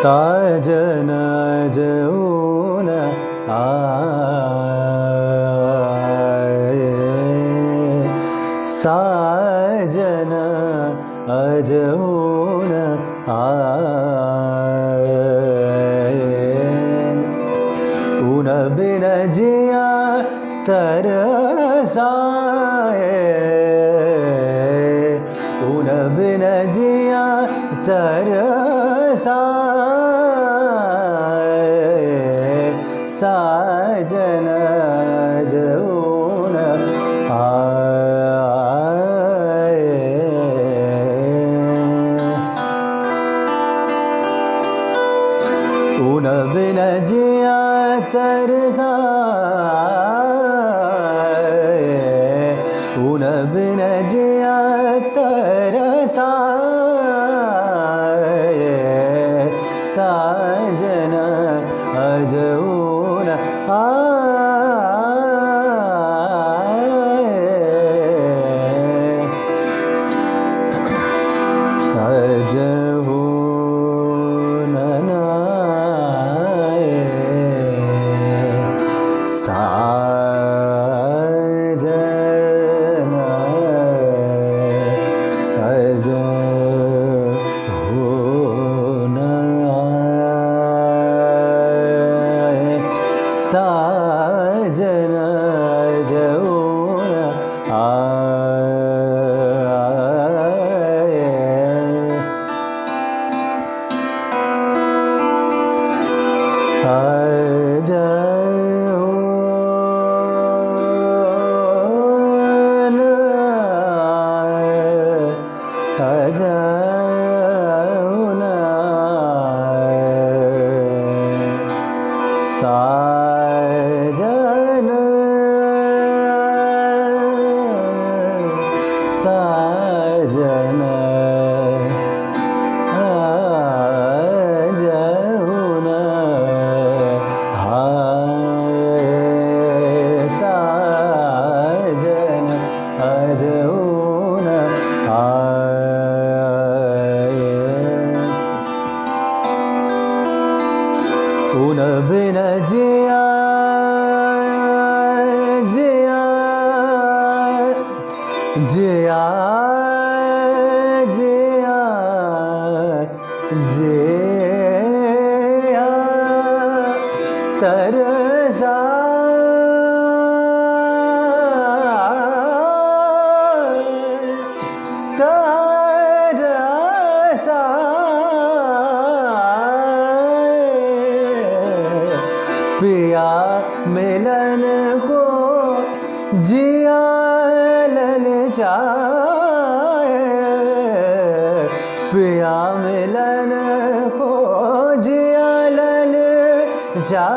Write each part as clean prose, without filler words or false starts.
साजन अजून आये, साजन अजून आये, ऊन बिन जिया तरसाए, ऊन बिन जिया तरसाए, साजन अजून आये, ऊन बिन जिया तरसाए, ऊन बिन जिया तरसाए, साजन अजून आये, अजून नाये, साजन अजून आये, साजन अजून आये, अजून साजन साजन अजून आये, साजन अजून आये, ऊन बिन जिया जिया जिया जिया जिया तरसा, तरसा, पिया मिलन को जिया ललचाए, पिया मिलन को जिया ललचाए,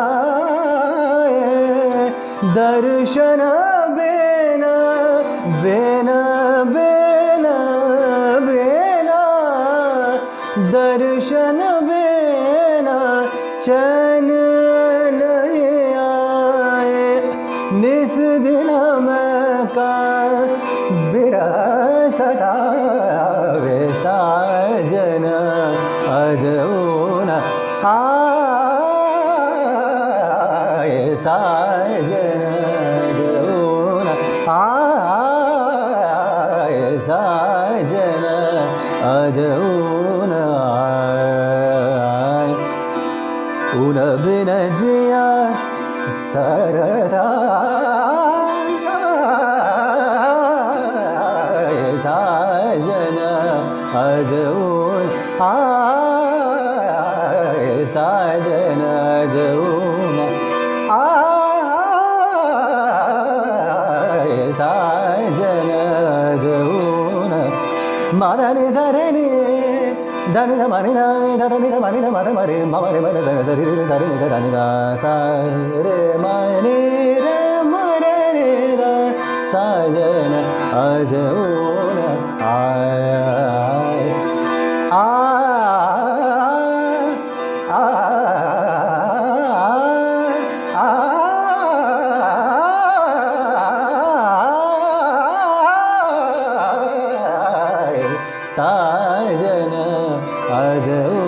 दर्शन बिना बिना बिना बिना, दर्शन बिना चैन नहीं आए, निस दिन में का सतावे, साजन अजून आये, साजन अजून आये, साजन अजून आये, ऊन बिन जिया तरसाए, साजन अजून आये, साजन अजून आये, साजन अजून मारने सरेने धनी धमानी धनी धमानी धमारे मरे मारे मरे सरी रे सरी रे सनी दा सा रे माने रे मरे रे दा, साजन अजून आये, साजन अजून